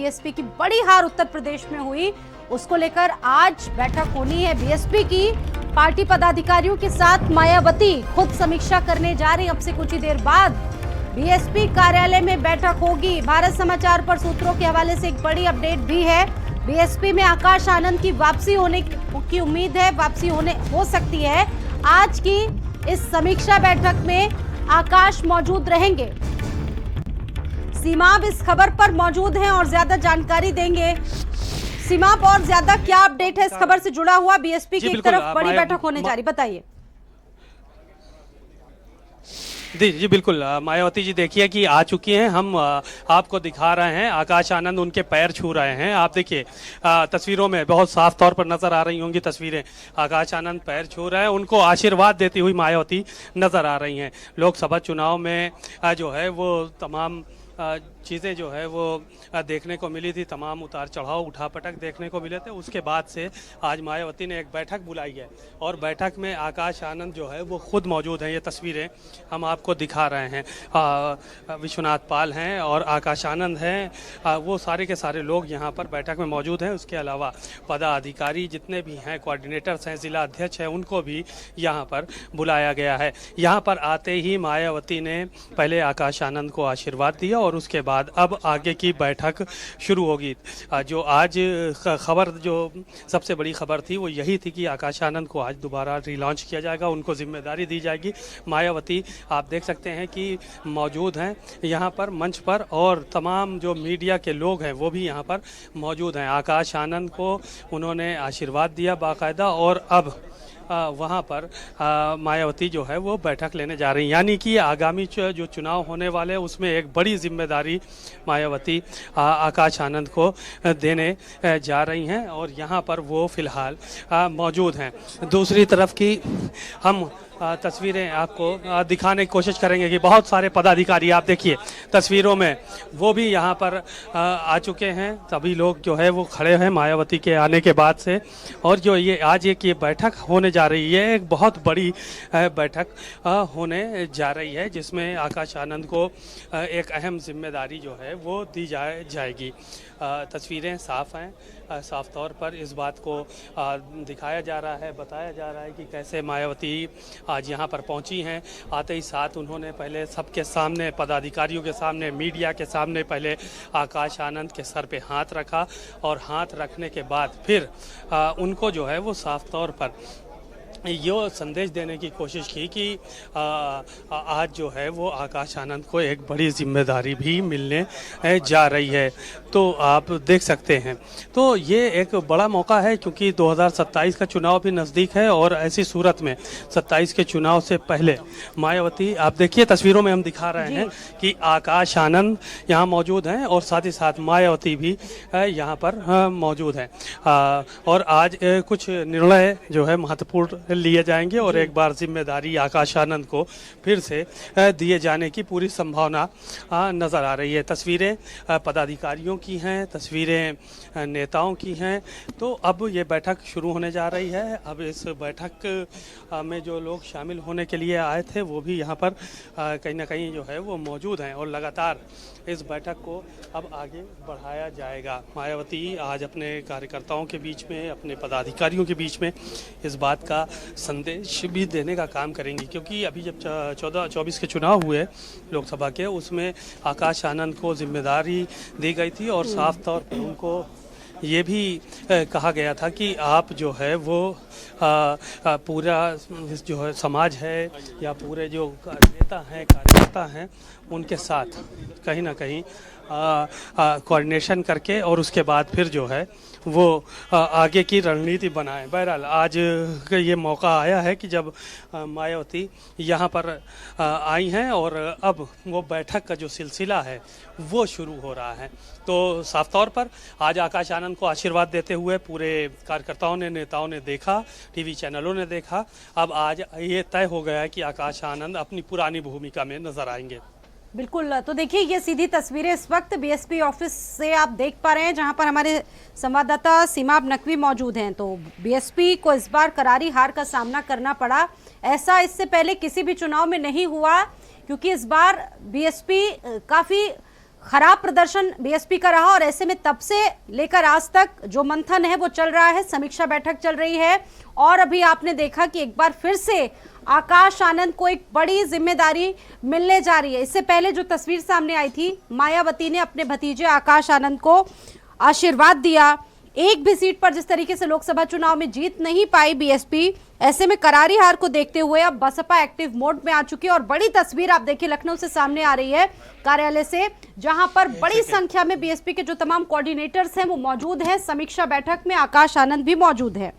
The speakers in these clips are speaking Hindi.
बीएसपी की बड़ी हार उत्तर प्रदेश में हुई, उसको लेकर आज बैठक होनी है बीएसपी की। पार्टी पदाधिकारियों के साथ मायावती खुद समीक्षा करने जा रही। अब से कुछ ही देर बाद बीएसपी कार्यालय में बैठक होगी। भारत समाचार पर सूत्रों के हवाले से एक बड़ी अपडेट भी है। बीएसपी में आकाश आनंद की वापसी होने की उम्मीद है, वापसी हो सकती है। आज की इस समीक्षा बैठक में आकाश मौजूद रहेंगे। सीमाब इस खबर पर मौजूद हैं और ज्यादा जानकारी देंगे। सीमाब, और ज्यादा क्या अपडेट है इस खबर से जुड़ा हुआ? बीएसपी की एक तरफ बड़ी बैठक होने जा रही, बताइए। जी बिल्कुल, मायावती जी देखिए कि आ चुकी हैं। हम आपको दिखा रहे हैं, आकाश आनंद उनके पैर छू रहे हैं। आप देखिए तस्वीरों में बहुत साफ तौर पर नजर आ रही होंगी तस्वीरें। आकाश आनंद पैर छू रहे हैं, उनको आशीर्वाद देती हुई मायावती नजर आ रही हैं। लोकसभा चुनाव में जो है वो तमाम चीज़ें जो है वो देखने को मिली थी, तमाम उतार चढ़ाव उठापटक देखने को मिले थे। उसके बाद से आज मायावती ने एक बैठक बुलाई है और बैठक में आकाश आनंद जो है वो खुद मौजूद हैं। ये तस्वीरें हम आपको दिखा रहे हैं। विश्वनाथ पाल हैं और आकाश आनंद हैं, वो सारे के सारे लोग यहाँ पर बैठक में मौजूद हैं। उसके अलावा पदाधिकारी जितने भी हैं, कोऑर्डिनेटर्स हैं, जिला अध्यक्ष हैं, उनको भी यहाँ पर बुलाया गया है। यहाँ पर आते ही मायावती ने पहले आकाश आनंद को आशीर्वाद दिया और उसके बाद अब आगे की बैठक शुरू होगी। जो आज खबर, जो सबसे बड़ी खबर थी वो यही थी कि आकाश आनंद को आज दोबारा रिलॉन्च किया जाएगा, उनको जिम्मेदारी दी जाएगी। मायावती आप देख सकते हैं कि मौजूद हैं यहाँ पर मंच पर, और तमाम जो मीडिया के लोग हैं वो भी यहाँ पर मौजूद हैं। आकाश आनंद को उन्होंने आशीर्वाद दिया बाकायदा, और अब वहाँ पर मायावती जो है वो बैठक लेने जा रही हैं। यानी कि आगामी जो चुनाव होने वाले हैं उसमें एक बड़ी जिम्मेदारी मायावती आकाश आनंद को देने जा रही हैं, और यहाँ पर वो फिलहाल मौजूद हैं। दूसरी तरफ की हम तस्वीरें आपको दिखाने की कोशिश करेंगे कि बहुत सारे पदाधिकारी, आप देखिए तस्वीरों में, वो भी यहाँ पर आ चुके हैं। सभी लोग जो है वो खड़े हैं मायावती के आने के बाद से। और जो ये आज ये बैठक होने जा रही है, एक बहुत बड़ी बैठक होने जा रही है, जिसमें आकाश आनंद को एक अहम जिम्मेदारी जो है वो दी जाएगी। तस्वीरें साफ हैं, साफ तौर पर इस बात को दिखाया जा रहा है, बताया जा रहा है कि कैसे मायावती आज यहाँ पर पहुँची हैं। आते ही साथ उन्होंने पहले सबके सामने, पदाधिकारियों के सामने, मीडिया के सामने पहले आकाश आनंद के सर पे हाथ रखा, और हाथ रखने के बाद फिर उनको जो है वो साफ तौर पर ये संदेश देने की कोशिश की कि आज जो है वो आकाश आनंद को एक बड़ी जिम्मेदारी भी मिलने जा रही है। तो आप देख सकते हैं, तो ये एक बड़ा मौका है, क्योंकि 2027 का चुनाव भी नज़दीक है, और ऐसी सूरत में 27 के चुनाव से पहले मायावती, आप देखिए तस्वीरों में हम दिखा रहे हैं कि आकाश आनंद यहाँ मौजूद हैं, और साथ ही साथ मायावती भी यहाँ पर मौजूद हैं। और आज कुछ निर्णय जो है महत्वपूर्ण लिए जाएंगे, और एक बार जिम्मेदारी आकाश आनंद को फिर से दिए जाने की पूरी संभावना नज़र आ रही है। तस्वीरें पदाधिकारियों की हैं, तस्वीरें नेताओं की हैं। तो अब ये बैठक शुरू होने जा रही है। अब इस बैठक में जो लोग शामिल होने के लिए आए थे वो भी यहाँ पर कहीं ना कहीं जो है वो मौजूद हैं, और लगातार इस बैठक को अब आगे बढ़ाया जाएगा। मायावती आज अपने कार्यकर्ताओं के बीच में, अपने पदाधिकारियों के बीच में इस बात का संदेश भी देने का काम करेंगी, क्योंकि अभी जब 14-24 के चुनाव हुए लोकसभा के, उसमें आकाश आनंद को जिम्मेदारी दी गई थी, और साफ तौर पर उनको ये भी कहा गया था कि आप जो है वो पूरा जो है समाज है, या पूरे जो नेता हैं, कार्यकर्ता हैं, उनके साथ कहीं ना कहीं कोऑर्डिनेशन करके, और उसके बाद फिर जो है वो आगे की रणनीति बनाएं। बहरहाल आज ये मौका आया है कि जब मायावती यहाँ पर आई हैं, और अब वो बैठक का जो सिलसिला है वो शुरू हो रहा है। तो साफ तौर पर आज आकाश आनंद को आशीर्वाद देते हुए पूरे कार्यकर्ताओं ने, नेताओं ने देखा, टीवी चैनलों ने देखा। अब आज ये तय हो गया है कि आकाश आनंद अपनी पुरानी भूमिका में नजर आएंगे। बिल्कुल, तो देखिए ये सीधी तस्वीरें इस वक्त बीएसपी ऑफिस से आप देख पा रहे हैं, जहां पर हमारे संवाददाता सीमाब नकवी मौजूद हैं। तो बीएसपी को इस बार करारी हार का सामना करना पड़ा। ऐसा इससे पहले किसी भी चुनाव में नहीं हुआ, क्योंकि इस बार बीएसपी काफ़ी खराब प्रदर्शन बीएसपी का रहा और ऐसे में तब से लेकर आज तक जो मंथन है वो चल रहा है, समीक्षा बैठक चल रही है और अभी आपने देखा कि एक बार फिर से आकाश आनंद को एक बड़ी जिम्मेदारी मिलने जा रही है। इससे पहले जो तस्वीर सामने आई थी, मायावती ने अपने भतीजे आकाश आनंद को आशीर्वाद दिया। एक भी सीट पर जिस तरीके से लोकसभा चुनाव में जीत नहीं पाई बीएसपी, ऐसे में करारी हार को देखते हुए अब बसपा एक्टिव मोड में आ चुकी है। और बड़ी तस्वीर आप देखिए लखनऊ से सामने आ रही है कार्यालय से, जहां पर बड़ी संख्या में बीएसपी के जो तमाम कोऑर्डिनेटर्स हैं वो मौजूद हैं। समीक्षा बैठक में आकाश आनंद भी मौजूद है।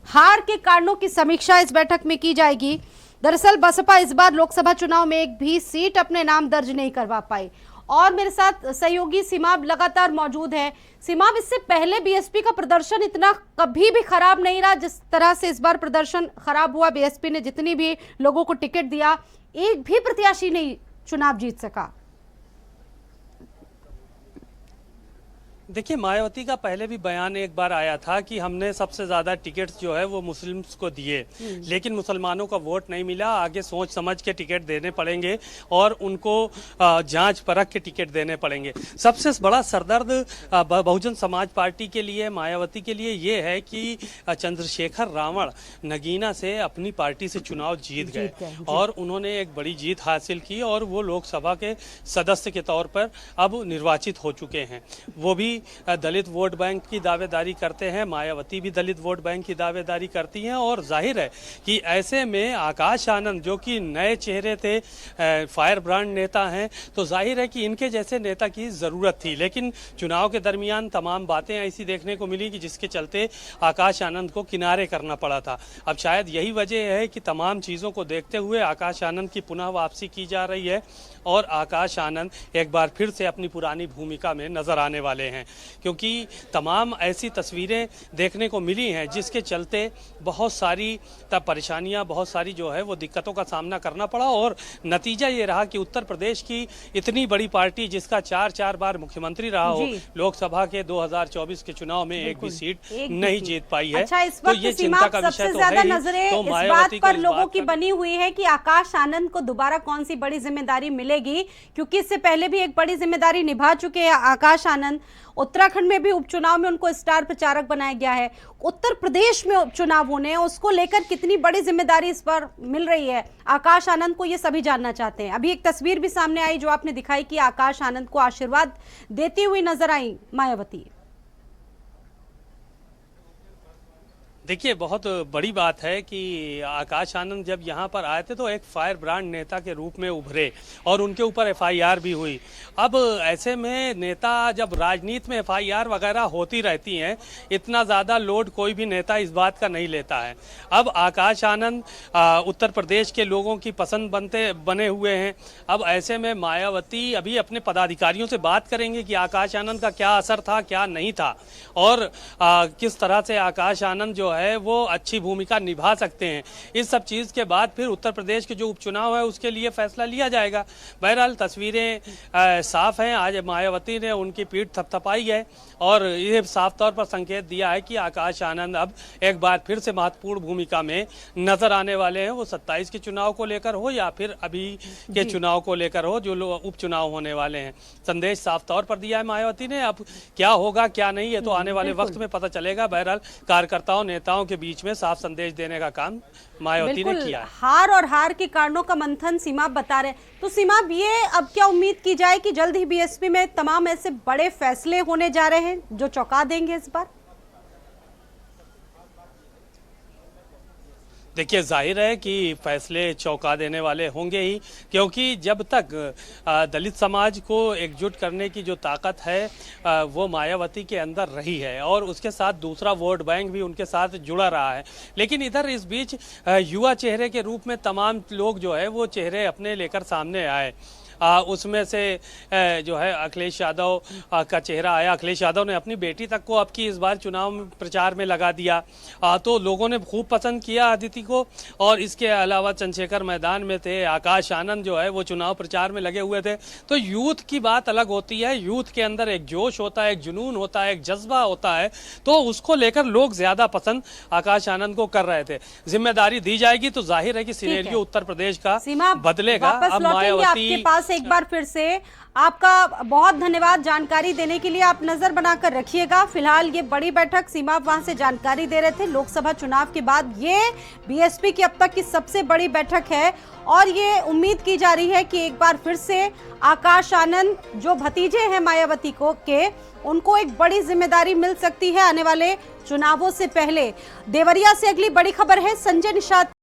हार के कारणों की समीक्षा इस बैठक में की जाएगी। दरअसल बसपा इस बार लोकसभा चुनाव में एक भी सीट अपने नाम दर्ज नहीं करवा पाई। और मेरे साथ सहयोगी सीमाब लगातार मौजूद है। सीमाब, इससे पहले बीएसपी का प्रदर्शन इतना कभी भी खराब नहीं रहा जिस तरह से इस बार प्रदर्शन खराब हुआ। बीएसपी ने जितनी भी लोगों को टिकट दिया, एक भी प्रत्याशी नहीं चुनाव जीत सका। देखिए, मायावती का पहले भी बयान एक बार आया था कि हमने सबसे ज्यादा टिकट्स जो है वो मुस्लिम्स को दिए, लेकिन मुसलमानों का वोट नहीं मिला। आगे सोच समझ के टिकट देने पड़ेंगे और उनको जांच परख के टिकट देने पड़ेंगे। सबसे बड़ा सरदर्द बहुजन समाज पार्टी के लिए, मायावती के लिए ये है कि चंद्रशेखर रावण नगीना से अपनी पार्टी से चुनाव जीत गए और उन्होंने एक बड़ी जीत हासिल की और वो लोकसभा के सदस्य के तौर पर अब निर्वाचित हो चुके हैं। वो भी दलित वोट बैंक की दावेदारी करते हैं, मायावती भी दलित वोट बैंक की दावेदारी करती हैं। और जाहिर है कि ऐसे में आकाश आनंद जो कि नए चेहरे थे, फायर ब्रांड नेता हैं, तो जाहिर है कि इनके जैसे नेता की ज़रूरत थी। लेकिन चुनाव के दरमियान तमाम बातें ऐसी देखने को मिली कि जिसके चलते आकाश आनंद को किनारे करना पड़ा था। अब शायद यही वजह है कि तमाम चीज़ों को देखते हुए आकाश आनंद की पुनः वापसी की जा रही है और आकाश आनंद एक बार फिर से अपनी पुरानी भूमिका में नजर आने वाले हैं, क्योंकि तमाम ऐसी तस्वीरें देखने को मिली हैं जिसके चलते बहुत सारी परेशानियां, बहुत सारी जो है वो दिक्कतों का सामना करना पड़ा। और नतीजा ये रहा कि उत्तर प्रदेश की इतनी बड़ी पार्टी जिसका 4 बार मुख्यमंत्री रहा हो, लोकसभा के 2024 के चुनाव में एक भी सीट नहीं जीत पाई है। अच्छा, इस तो वक्त ये चिंता का विषय तो है ही। नजरें तो इस मायावती बात पर लोगों की बनी हुई है कि आकाश आनंद को दोबारा कौन सी बड़ी जिम्मेदारी मिलेगी, क्योंकि इससे पहले भी एक बड़ी जिम्मेदारी निभा चुके हैं आकाश आनंद। उत्तराखंड में भी उपचुनाव में उनको स्टार प्रचारक बनाया गया है। उत्तर प्रदेश में उपचुनाव होने हैं, उसको लेकर कितनी बड़ी जिम्मेदारी इस पर मिल रही है आकाश आनंद को, ये सभी जानना चाहते हैं। अभी एक तस्वीर भी सामने आई जो आपने दिखाई कि आकाश आनंद को आशीर्वाद देती हुई नजर आई मायावती। देखिए, बहुत बड़ी बात है कि आकाश आनंद जब यहाँ पर आए थे तो एक फायर ब्रांड नेता के रूप में उभरे और उनके ऊपर एफआईआर भी हुई। अब ऐसे में नेता जब राजनीति में एफआईआर वगैरह होती रहती हैं, इतना ज़्यादा लोड कोई भी नेता इस बात का नहीं लेता है। अब आकाश आनंद उत्तर प्रदेश के लोगों की पसंद बने हुए हैं। अब ऐसे में मायावती अभी अपने पदाधिकारियों से बात करेंगे कि आकाश आनंद का क्या असर था, क्या नहीं था और किस तरह से आकाश आनंद जो है वो अच्छी भूमिका निभा सकते हैं। इस सब चीज़ के बाद फिर उत्तर प्रदेश के जो उपचुनाव है उसके लिए फैसला लिया जाएगा। बहरहाल तस्वीरें साफ हैं। आज मायावती ने उनकी पीठ थपथपाई है और ये साफ तौर पर संकेत दिया है कि आकाश आनंद अब एक बार फिर से महत्वपूर्ण भूमिका में नजर आने वाले हैं। वो 27 के चुनाव को लेकर हो या फिर अभी के चुनाव को लेकर हो जो उपचुनाव होने वाले हैं। संदेश साफ तौर पर दिया है मायावती ने। अब क्या होगा क्या नहीं है तो आने वाले वक्त में पता चलेगा। बहरहाल कार्यकर्ताओं नेताओं के बीच में साफ संदेश देने का काम मायावती ने किया है। हार और हार के कारणों का मंथन सीमाब बता रहे हैं, तो सीमाब ये अब क्या उम्मीद की जाए कि जल्द ही बीएसपी में तमाम ऐसे बड़े फैसले होने जा रहे हैं जो चौंका देंगे इस बार? देखिए, जाहिर है कि फैसले चौंका देने वाले होंगे ही, क्योंकि जब तक दलित समाज को एकजुट करने की जो ताकत है वो मायावती के अंदर रही है और उसके साथ दूसरा वोट बैंक भी उनके साथ जुड़ा रहा है। लेकिन इधर इस बीच युवा चेहरे के रूप में तमाम लोग जो है वो चेहरे अपने लेकर सामने आए। उसमें से जो है अखिलेश यादव का चेहरा आया। अखिलेश यादव ने अपनी बेटी तक को अब की इस बार चुनाव प्रचार में लगा दिया, तो लोगों ने खूब पसंद किया अदिति को। और इसके अलावा चंद्रशेखर मैदान में थे, आकाश आनंद जो है वो चुनाव प्रचार में लगे हुए थे। तो यूथ की बात अलग होती है। यूथ के अंदर एक जोश होता है, एक जुनून होता है, एक जज्बा होता है, तो उसको लेकर लोग ज्यादा पसंद आकाश आनंद को कर रहे थे। जिम्मेदारी दी जाएगी तो जाहिर है कि सिनेरियो उत्तर प्रदेश का बदलेगा। अब मायावती से एक बार फिर से आपका बहुत धन्यवाद जानकारी देने के लिए। आप नजर बनाकर रखिएगा। फिलहाल ये बड़ी बैठक सीमा वहां से जानकारी दे रहे थे, लोकसभा चुनाव के बाद ये बीएसपी की अब तक की सबसे बड़ी बैठक है और ये उम्मीद की जा रही है कि एक बार फिर से आकाश आनंद जो भतीजे हैं मायावती उनको एक बड़ी जिम्मेदारी मिल सकती है आने वाले चुनावों से पहले। देवरिया से अगली बड़ी खबर है। संजय निषाद